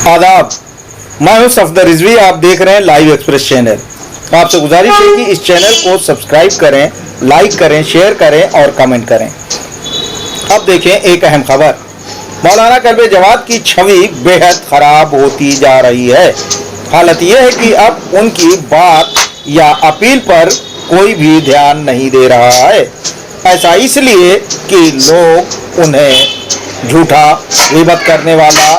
आदाब, मैं हूं सफदर रिजवी। आप देख रहे हैं लाइव एक्सप्रेस चैनल। आपसे गुजारिश है कि इस चैनल को सब्सक्राइब करें, लाइक करें, शेयर करें और कमेंट करें। अब देखें एक अहम खबर। मौलाना कल्बे जवाद की छवि बेहद खराब होती जा रही है। हालत यह है कि अब उनकी बात या अपील पर कोई भी ध्यान नहीं दे रहा है। ऐसा इसलिए कि लोग उन्हें झूठा, गीबत करने वाला,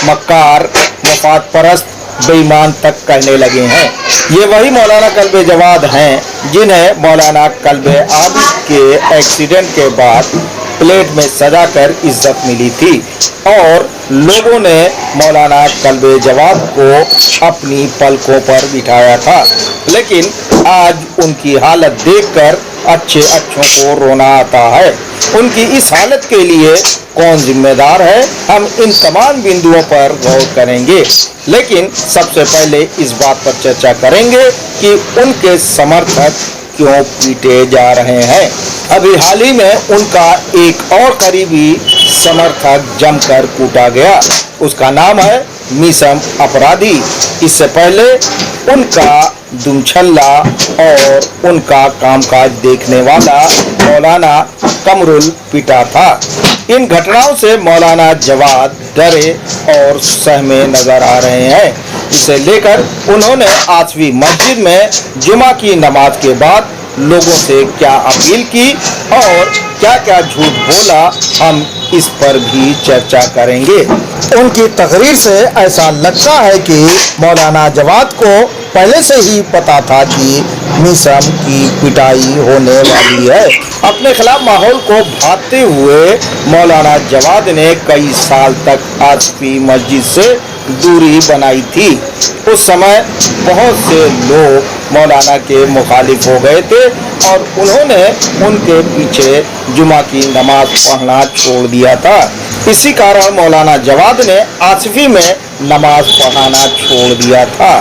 मक्कार, मफाद परस्त, बेईमान तक कहने लगे हैं। ये वही मौलाना कल्बे जवाद हैं जिन्हें मौलाना कल्बे आबिद के एक्सीडेंट के बाद प्लेट में सजाकर इज्जत मिली थी और लोगों ने मौलाना कल्बे जवाद को अपनी पलकों पर बिठाया था। लेकिन आज उनकी हालत देखकर अच्छों को रोना आता है। उनकी इस हालत के लिए कौन जिम्मेदार है, हम इन तमाम बिंदुओं पर गौर करेंगे। लेकिन सबसे पहले इस बात पर चर्चा करेंगे कि उनके समर्थक क्यों पीटे जा रहे हैं। अभी हाल ही में उनका एक और करीबी समर्थक जमकर कूटा गया। उसका नाम है मीसम अपराधी। इससे पहले उनका दुमछल्ला और उनका कामकाज देखने वाला मौलाना कमरुल पिटा था। इन घटनाओं से मौलाना जवाद डरे और सहमे नजर आ रहे हैं। इसे लेकर उन्होंने आसवी मस्जिद में जुमा की नमाज के बाद लोगों से क्या अपील की और क्या क्या झूठ बोला, हम इस पर भी चर्चा करेंगे। उनकी तकरीर से ऐसा लगता है कि मौलाना जवाद को पहले से ही पता था कि मीसम की पिटाई होने वाली है। अपने खिलाफ माहौल को भागते हुए मौलाना जवाद ने कई साल तक आसफी मस्जिद से दूरी बनाई थी। उस समय बहुत से लोग मौलाना के मुखालिफ हो गए थे और उन्होंने उनके पीछे जुमा की नमाज पढ़ना छोड़ दिया था। इसी कारण मौलाना जवाद ने आसफी में नमाज पढ़ाना छोड़ दिया था।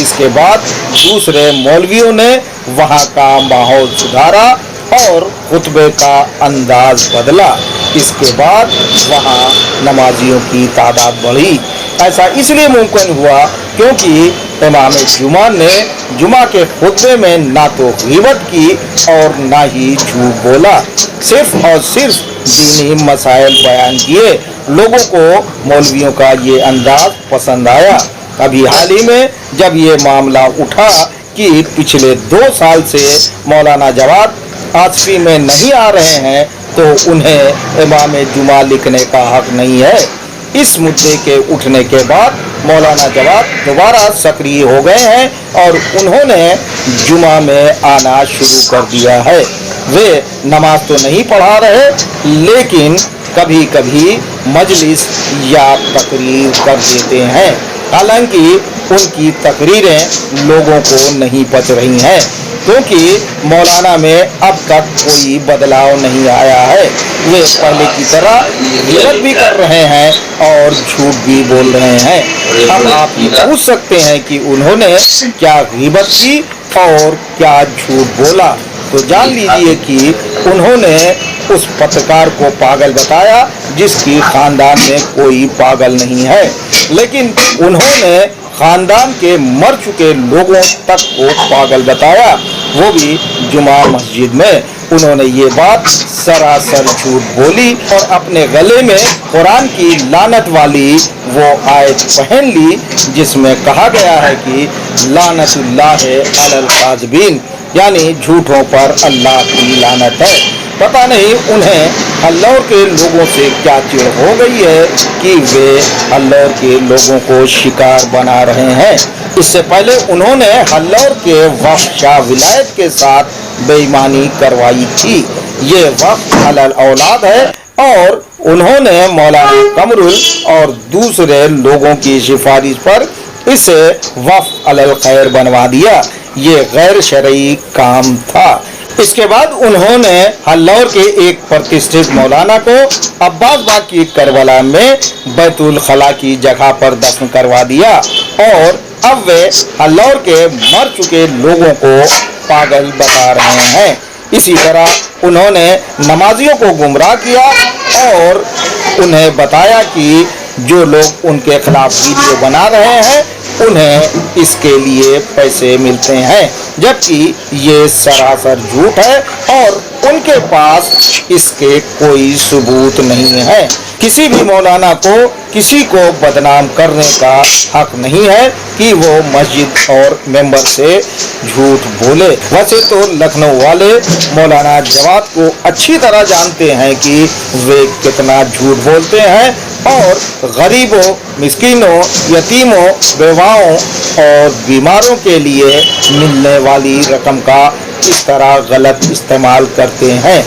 इसके बाद दूसरे मौलवियों ने वहाँ का माहौल सुधारा और खुतबे का अंदाज बदला। इसके बाद वहाँ नमाजियों की तादाद बढ़ी। ऐसा इसलिए मुमकिन हुआ क्योंकि इमाम जुमा ने जुमा के खुतबे में ना तो गीबत की और ना ही झूठ बोला, सिर्फ और सिर्फ दीनी मसाइल बयान किए। लोगों को मौलवियों का ये अंदाज पसंद आया। अभी हाल ही में जब ये मामला उठा कि पिछले 2 साल से मौलाना जवाद आसफी में नहीं आ रहे हैं तो उन्हें इमाम जुमा लिखने का हक नहीं है। इस मुद्दे के उठने के बाद मौलाना जवाद दोबारा सक्रिय हो गए हैं और उन्होंने जुमा में आना शुरू कर दिया है। वे नमाज तो नहीं पढ़ा रहे, लेकिन कभी कभी मजलिस या तकरीर कर देते हैं। हालांकि उनकी तकरीरें लोगों को नहीं पच रही हैं क्योंकि मौलाना में अब तक कोई बदलाव नहीं आया है। वे पहले की तरह गलत भी कर रहे हैं और झूठ भी बोल रहे हैं। अब आप ये पूछ सकते हैं कि उन्होंने क्या गीबत की और क्या झूठ बोला, तो जान लीजिए कि उन्होंने उस पत्रकार को पागल बताया जिसकी खानदान में कोई पागल नहीं है, लेकिन उन्होंने खानदान के मर चुके लोगों तक को पागल बताया, वो भी जुमा मस्जिद में। उन्होंने ये बात सरासर झूठ बोली और अपने गले में कुरान की लानत वाली वो आयत पहन ली जिसमें कहा गया है कि लानतुल्लाहि अलल काज़िबीन, यानी झूठों पर अल्लाह की लानत है। पता नहीं उन्हें हल्लौर के लोगों से क्या चिढ़ हो गई है कि वे हल्लौर के लोगों को शिकार बना रहे हैं। इससे पहले उन्होंने हल्लौर के वक्फ शाह विलायत के साथ बेईमानी करवाई थी। ये वक्फ अलल औलाद है और उन्होंने मौलाना कमरुल और दूसरे लोगों की सिफारिश पर इसे वक्फ अलल खैर बनवा दिया। ये गैर शरई काम था। इसके बाद उन्होंने हल्लौर के एक प्रतिष्ठित मौलाना को अब्बास बाग की करबला में बैतुल खला की जगह पर दफन करवा दिया और अब वे हल्लौर के मर चुके लोगों को पागल बता रहे हैं। इसी तरह उन्होंने नमाजियों को गुमराह किया और उन्हें बताया कि जो लोग उनके खिलाफ वीडियो बना रहे हैं उन्हें इसके लिए पैसे मिलते हैं, जबकि ये सरासर झूठ है और उनके पास इसके कोई सबूत नहीं है। किसी भी मौलाना को किसी को बदनाम करने का हक नहीं है कि वो मस्जिद और मेंबर से झूठ बोले। वैसे तो लखनऊ वाले मौलाना जवाद को अच्छी तरह जानते हैं कि वे कितना झूठ बोलते हैं और गरीबों, मिस्कीनों, यतीमों, बेवाओं और बीमारों के लिए मिलने वाली रकम का इस तरह गलत इस्तेमाल करते हैं।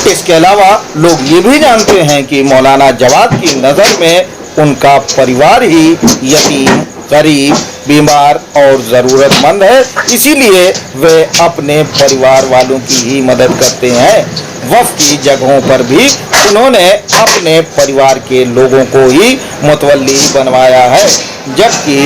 इसके अलावा लोग ये भी जानते हैं कि मौलाना जवाद की नज़र में उनका परिवार ही यतीम, गरीब, बीमार और ज़रूरतमंद है, इसीलिए वे अपने परिवार वालों की ही मदद करते हैं। वक्फ की जगहों पर भी उन्होंने अपने परिवार के लोगों को ही मुतवल्ली बनवाया है, जबकि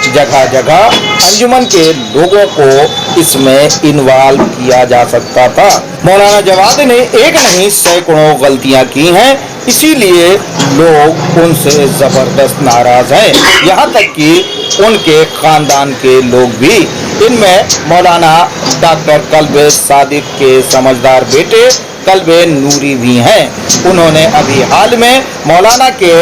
जगह जगह अंजुमन के लोगों को इसमें इन्वॉल्व किया जा सकता था। मौलाना जवाद ने एक नहीं सैकड़ों गलतियां की हैं, इसीलिए लोग उनसे जबरदस्त नाराज हैं, यहाँ तक कि उनके खानदान के लोग भी। इनमें मौलाना डॉक्टर कल्बे सादिक के समझदार बेटे कल्बे नूरी भी हैं। उन्होंने अभी हाल में मौलाना के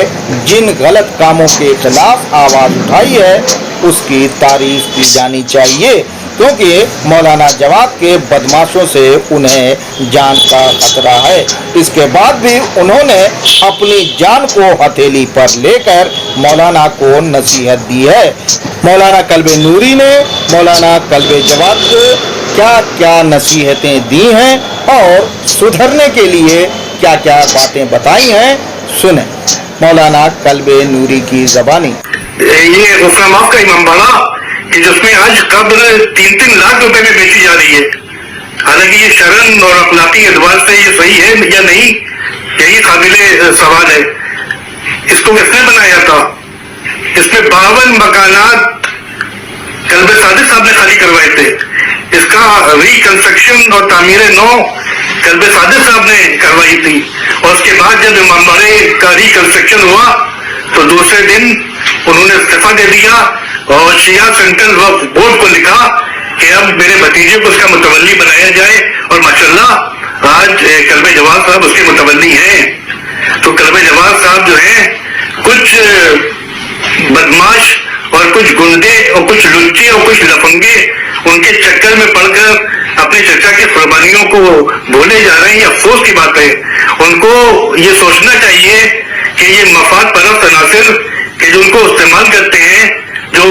जिन गलत कामों के खिलाफ आवाज उठाई है उसकी तारीफ की जानी चाहिए, क्योंकि मौलाना जवाद के बदमाशों से उन्हें जान का खतरा है। इसके बाद भी उन्होंने अपनी जान को हथेली पर लेकर मौलाना को नसीहत दी है। मौलाना कल्बे नूरी ने मौलाना कल्बे जवाद को क्या क्या नसीहतें दी हैं और सुधरने के लिए क्या क्या बातें बताई हैं, सुने मौलाना कल्बे नूरी की ज़बानी। ये गुफरा माफ का इमाम बाड़ा कि जिसमें आज कब्र 3-3 लाख रुपए में बेची जा रही है। हालांकि ये शरन और अखलाकी एतबार से ये सही है या नहीं, यही काबिले सवाल है। इसको किसने बनाया था? इसमें 52 मकानात कल्बे सादिक साहब ने खाली करवाए थे। इसका रिकंस्ट्रक्शन और तामीर नौ कल्बे सादिक साहब ने करवाई थी, और उसके बाद जब इमाम बाड़े का रिकंस्ट्रक्शन हुआ तो दूसरे दिन उन्होंने इस्तीफा दे दिया और शिया सेंट्रल वक्फ बोर्ड को लिखा कि अब मेरे भतीजे को उसका मुतवल्ली बनाया जाए, और माशाल्लाह आज कल्बे जवाद साहब उसके मुतवल्ली हैं। तो कल्बे जवाद साहब जो है कुछ बदमाश और कुछ गुंडे और कुछ लुच्चे और कुछ लफंगे उनके चक्कर में पड़कर अपने चचा की कुर्बानियों को भूले जा रहे हैं। अफसोस की बात है। उनको ये सोचना चाहिए कि ये मफाद परस्त अनासिर कि जो उनको इस्तेमाल करते हैं, जो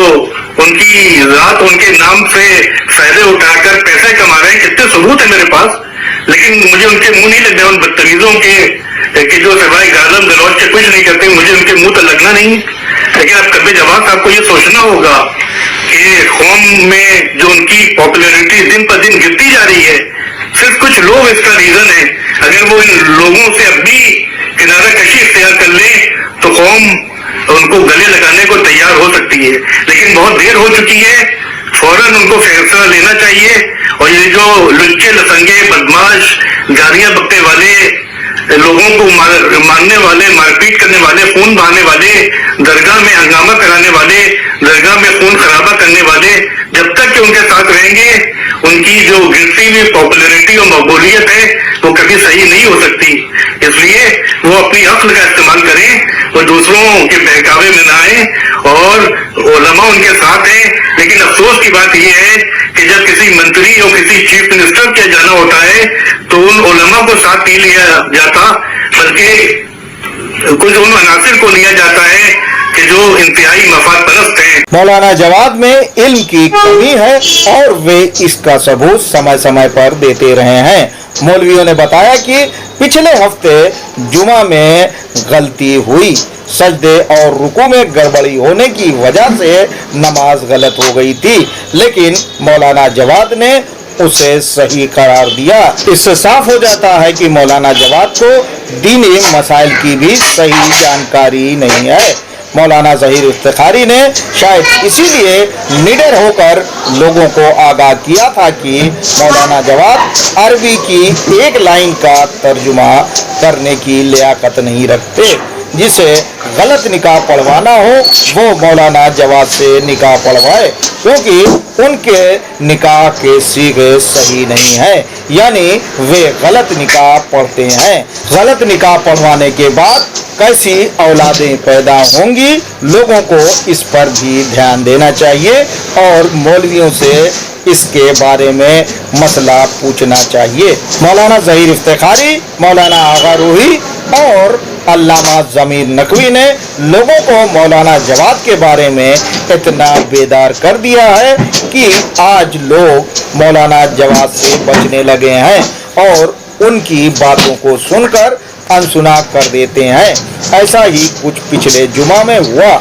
उनकी रात उनके नाम से फायदे उठाकर पैसे कमा रहे हैं, कितने सबूत है मेरे पास, लेकिन मुझे उनके मुंह नहीं लग रहा, उन बदतमीजों के कि जो सिवाय गालम गलौज के कुछ नहीं करते, मुझे उनके मुंह तो लगना नहीं। लेकिन अब कभी जवाब साहब को ये सोचना होगा कि कौम में जो उनकी पॉपुलैरिटी दिन पर दिन गिरती जा रही है, सिर्फ कुछ लोग इसका रीजन है। अगर वो इन लोगों से अब भी किनारा कशी इख्तियार कर ले तो कौम उनको गले लगाने को तैयार हो सकती है, लेकिन बहुत देर हो चुकी है। फौरन उनको फैसला लेना चाहिए, और ये जो लुच्चे लफंगे बदमाश गालियां बकने वाले, लोगों को मारने वाले, मारपीट करने वाले, खून बहाने वाले, दरगाह में हंगामा कराने वाले, दरगाह में खून खराबा करने वाले, जब तक कि उनके साथ रहेंगे उनकी जो गिरती हुई पॉपुलैरिटी और मकबूलियत है वो कभी सही नहीं हो सकती। इसलिए वो अपनी अक्ल का इस्तेमाल करें, वो दूसरों के बहकावे में ना आए, और उलमा उनके साथ हैं। लेकिन अफसोस की बात यह है कि जब किसी मंत्री और किसी चीफ मिनिस्टर के जाना होता है तो उन उलमा को साथ नहीं लिया जाता, बल्कि कुछ उन अनासिर को लिया जाता है कि जो इंतहाई मफाद परस्त हैं। मौलाना जवाद में इल्म की कमी है और वे इसका सबूत समय समय पर देते रहे हैं। मौलवियों ने बताया कि पिछले हफ्ते जुमा में गलती हुई, सजदे और रुकू में गड़बड़ी होने की वजह से नमाज गलत हो गई थी, लेकिन मौलाना जवाद ने उसे सही करार दिया। इससे साफ हो जाता है कि मौलाना जवाद को दीनी मसाइल की भी सही जानकारी नहीं है। मौलाना ज़हीर इफ्तिखारी ने शायद इसीलिए निडर होकर लोगों को आगाह किया था कि मौलाना जवाद अरबी की एक लाइन का तर्जुमा करने की लियाकत नहीं रखते। जिसे गलत निकाह पढ़वाना हो वो मौलाना जवाद से निकाह पढ़वाए, क्योंकि उनके निकाह के सीगे सही नहीं है, यानी वे गलत निकाह पढ़ते हैं। गलत निकाह पढ़वाने के बाद कैसी औलादें पैदा होंगी, लोगों को इस पर भी ध्यान देना चाहिए और मौलवियों से इसके बारे में मसला पूछना चाहिए। मौलाना ज़हीर इफ्तिखारी, मौलाना आगा रूही और अल्लामा ज़मीर नकवी ने लोगों को मौलाना जवाद के बारे में इतना बेदार कर दिया है कि आज लोग मौलाना जवाद से बचने लगे हैं और उनकी बातों को सुनकर अनसुना कर देते हैं। ऐसा ही कुछ पिछले जुमा में हुआ।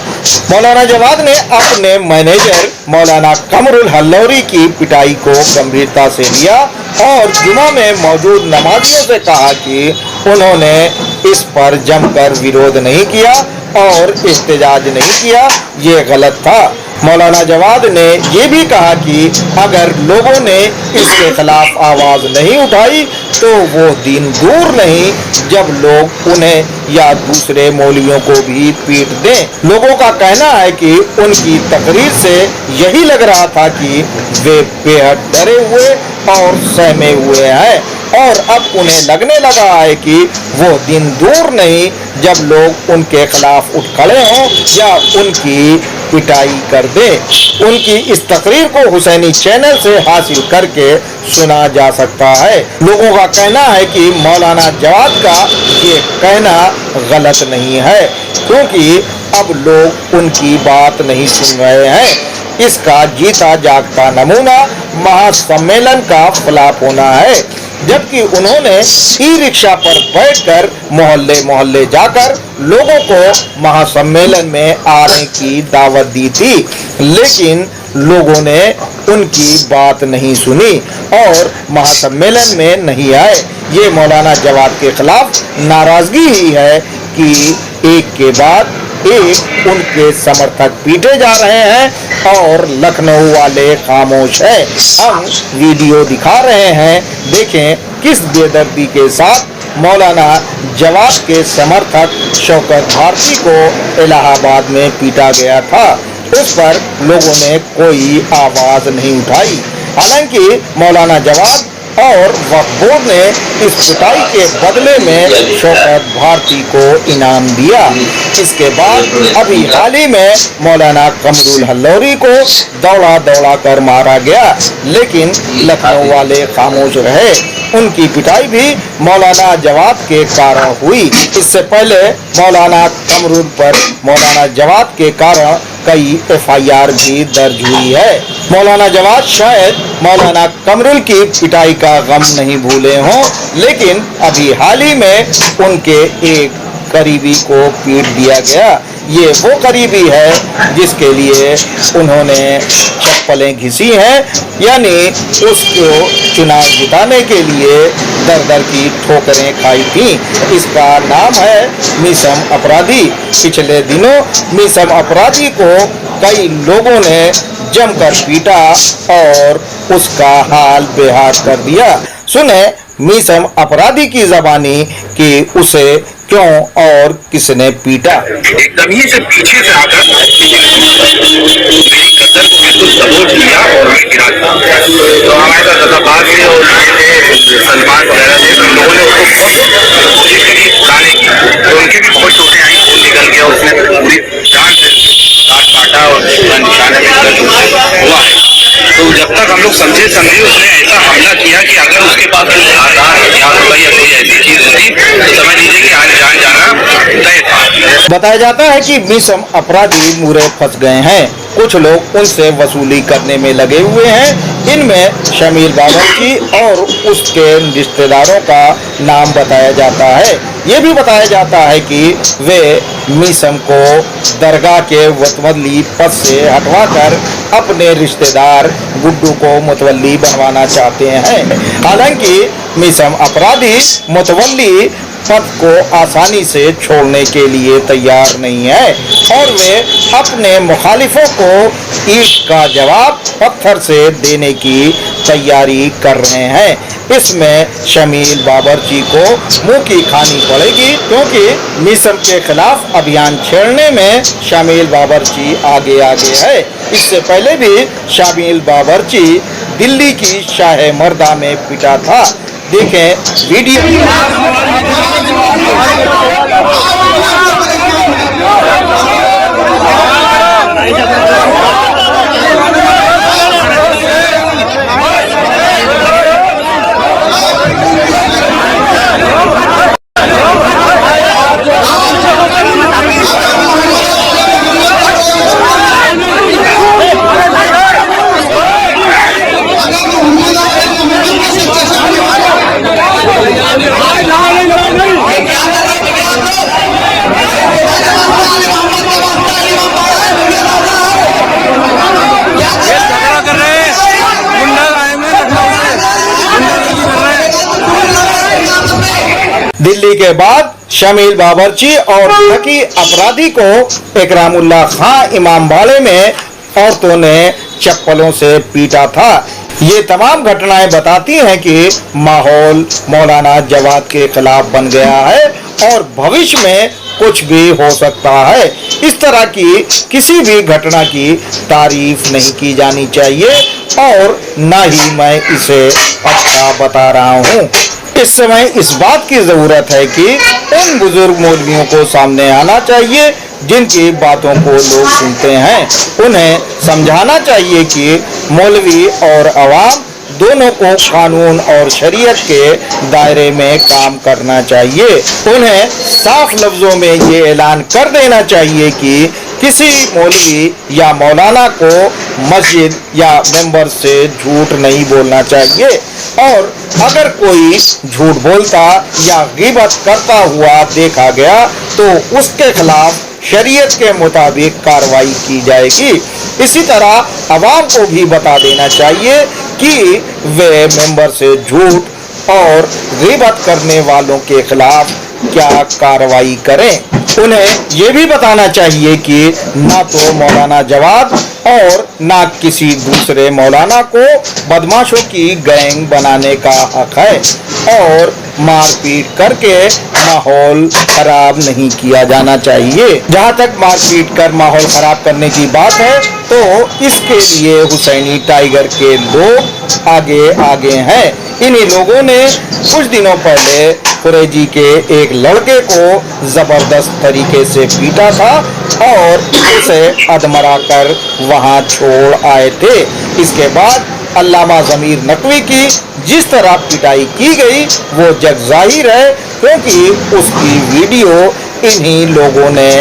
मौलाना जवाद ने अपने मैनेजर मौलाना कमरुल हल्लौरी की पिटाई को गंभीरता से लिया और जुमा में मौजूद नमाजियों से कहा कि उन्होंने इस पर जमकर विरोध नहीं किया और इस्तेजाज नहीं किया, ये गलत था। मौलाना जवाद ने ये भी कहा कि अगर लोगों ने इसके खिलाफ आवाज़ नहीं उठाई तो वो दिन दूर नहीं जब लोग उन्हें या दूसरे मौलवियों को भी पीट दें। लोगों का कहना है कि उनकी तकरीर से यही लग रहा था कि वे बेहद डरे हुए और सहमे हुए हैं और अब उन्हें लगने लगा है कि वो दिन दूर नहीं जब लोग उनके खिलाफ उठ खड़े हों या उनकी पिटाई कर दे। उनकी इस तकरीर को हुसैनी चैनल से हासिल करके सुना जा सकता है। लोगों का कहना है कि मौलाना जवाद का ये कहना गलत नहीं है, क्योंकि अब लोग उनकी बात नहीं सुन रहे हैं। इसका जीता जागता नमूना महासम्मेलन का फ्लॉप होना है, जबकि उन्होंने ई रिक्शा पर बैठकर मोहल्ले मोहल्ले जाकर लोगों को महासम्मेलन में आने की दावत दी थी, लेकिन लोगों ने उनकी बात नहीं सुनी और महासम्मेलन में नहीं आए। ये मौलाना जवाद के खिलाफ नाराजगी ही है कि एक के बाद एक उनके समर्थक पीटे जा रहे हैं और लखनऊ वाले खामोश हैं। हम वीडियो दिखा रहे हैं, देखें किस बेदर्दी के साथ मौलाना जवाद के समर्थक शौकत भारती को इलाहाबाद में पीटा गया था। उस पर लोगों ने कोई आवाज़ नहीं उठाई। हालांकि मौलाना जवाद और वक्फ बोर्ड ने इस पिटाई के बदले में शौकत भारती को इनाम दिया। इसके बाद अभी हाल ही में मौलाना कमरुल हल्लौरी को दौड़ा दौड़ा कर मारा गया, लेकिन लखनऊ वाले खामोश रहे। उनकी पिटाई भी मौलाना जवाद के कारण हुई। इससे पहले मौलाना कमरुल पर मौलाना जवाद के कारण कई FIR भी दर्ज हुई है। मौलाना जवाद शायद मौलाना कमरुल की पिटाई का गम नहीं भूले हों, लेकिन अभी हाल ही में उनके एक करीबी को पीट दिया गया। ये वो करीबी है जिसके लिए उन्होंने चप्पलें घिसी हैं, यानी उसको चुनाव जिताने के लिए दर दर की ठोकरें खाई थी। इसका नाम है मीसम अपराधी। पिछले दिनों मीसम अपराधी को कई लोगों ने जमकर पीटा और उसका हाल बेहाल कर दिया। सुने मीसम अपराधी की ज़बानी कि उसे क्यों और किसने पीटा। एकदम ही से पीछे से आकर मेरी गर्दन को बिल्कुल दबोच लिया और मैं गिरा था। तो हमारे साथ अब्बास थे और सलमान वगैरह थे, तो लोगों ने उसको कोशिश करी उड़ाने की, तो उनकी भी बहुत चोटें आई, खून निकल गया, उसने पूरी जान से काट काटा और निशाने में दर्द हुआ है। तो जब तक हम लोग समझे उसने ऐसा हमला किया कि अगर उसके पास कोई आधार हथियार होगा या कोई ऐसी चीज होती तो समझ लीजिए कि आज जान जाना तय था। बताया जाता है कि मीसम अपराधी मुरे फंस गए हैं। कुछ लोग उनसे वसूली करने में लगे हुए हैं। इनमें शमीर बावर्ची और उसके रिश्तेदारों का नाम बताया जाता है। ये भी बताया जाता है कि वे मीसम को दरगाह के मुतवल्ली पद से हटवाकर अपने रिश्तेदार गुड्डू को मुतवल्ली बनवाना चाहते हैं। हालांकि मीसम अपराधी मुतवल्ली पद को आसानी से छोड़ने के लिए तैयार नहीं है और वे अपने मुखालिफों को ईंट का जवाब पत्थर से देने की तैयारी कर रहे हैं। इसमें शमील बाबरची को मुंह की खानी पड़ेगी, क्योंकि मिस्र के खिलाफ अभियान छेड़ने में शमील बाबरची आगे है। इससे पहले भी शमील बाबरची दिल्ली की शाह मर्दा में पिटा था। देखें वीडियो। दिल्ली के बाद शमील बाबरची और हकी अपराधी को इकरामुल्लाह खां इमामबाड़े में औरतों ने चप्पलों से पीटा था। ये तमाम घटनाएं बताती हैं कि माहौल मौलाना जवाद के खिलाफ बन गया है और भविष्य में कुछ भी हो सकता है। इस तरह की किसी भी घटना की तारीफ नहीं की जानी चाहिए और न ही मैं इसे अच्छा बता रहा हूँ। इस समय इस बात की जरूरत है कि उन बुजुर्ग मौलवियों को सामने आना चाहिए जिनकी बातों को लोग सुनते हैं। उन्हें समझाना चाहिए कि मौलवी और अवाम दोनों को कानून और शरीयत के दायरे में काम करना चाहिए। उन्हें साफ लफ्जों में ये ऐलान कर देना चाहिए कि किसी मौलवी या मौलाना को मस्जिद या मेंबर से झूठ नहीं बोलना चाहिए और अगर कोई झूठ बोलता या गिबत करता हुआ देखा गया तो उसके खिलाफ शरीयत के मुताबिक कार्रवाई की जाएगी। इसी तरह अवाम को भी बता देना चाहिए कि वे मेंबर से झूठ और गिबत करने वालों के खिलाफ क्या कार्रवाई करें। उन्हें ये भी बताना चाहिए कि ना तो मौलाना जवाद और ना किसी दूसरे मौलाना को बदमाशों की गैंग बनाने का हक है और मारपीट करके माहौल खराब नहीं किया जाना चाहिए। जहां तक मारपीट कर माहौल खराब करने की बात है तो इसके लिए हुसैनी टाइगर के लोग आगे हैं। इन्हीं लोगों ने कुछ दिनों पहले कुरैजी के एक लड़के को जबरदस्त तरीके से पीटा था और उसे अधमरा कर वहां छोड़ आए थे। इसके बाद अल्लामा ज़मीर नकवी की जिस तरह पिटाई की गई वो जग जाहिर है, क्योंकि उसकी वीडियो इन्हीं लोगों ने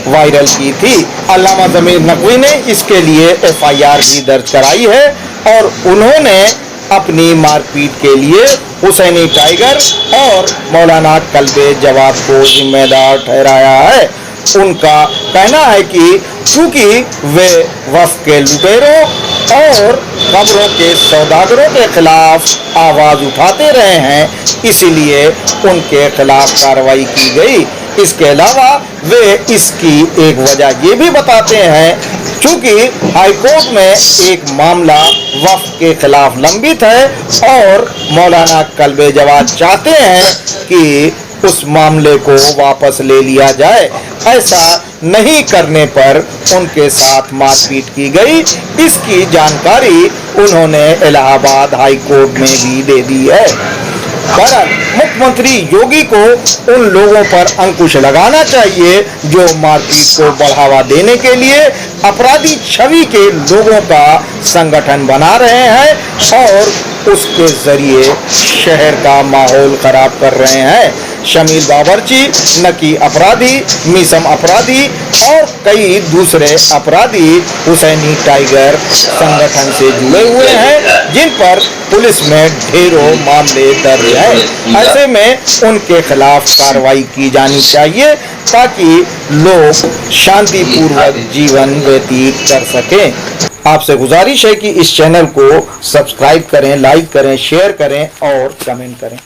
वायरल की थी। अल्लामा ज़मीर नकवी ने इसके लिए FIR भी दर्ज कराई है और उन्होंने अपनी मारपीट के लिए हुसैनी टाइगर और मौलाना कल्बे जवाद को जिम्मेदार ठहराया है। उनका कहना है कि चूंकि वे वफ़ के लुटेरों और कब्रों के सौदागरों के खिलाफ आवाज़ उठाते रहे हैं, इसीलिए उनके खिलाफ कार्रवाई की गई। इसके अलावा वे इसकी एक वजह ये भी बताते हैं चूंकि हाईकोर्ट में एक मामला वफ़ के खिलाफ लंबित है और मौलाना कल्बे जवाद चाहते हैं कि उस मामले को वापस ले लिया जाए। ऐसा नहीं करने पर उनके साथ मारपीट की गई। इसकी जानकारी उन्होंने इलाहाबाद हाई कोर्ट में भी दे दी है। बहरहाल मुख्यमंत्री योगी को उन लोगों पर अंकुश लगाना चाहिए जो मारपीट को बढ़ावा देने के लिए अपराधी छवि के लोगों का संगठन बना रहे हैं और उसके जरिए शहर का माहौल खराब कर रहे हैं। शमील बाबरची, नकी अपराधी, मीसम अपराधी और कई दूसरे अपराधी हुसैनी टाइगर संगठन से जुड़े हुए हैं जिन पर पुलिस में ढेरों मामले दर्ज हैं। ऐसे में उनके खिलाफ कार्रवाई की जानी चाहिए ताकि लोग शांतिपूर्वक जीवन व्यतीत कर सकें। आपसे गुजारिश है कि इस चैनल को सब्सक्राइब करें, लाइक करें, शेयर करें और कमेंट करें।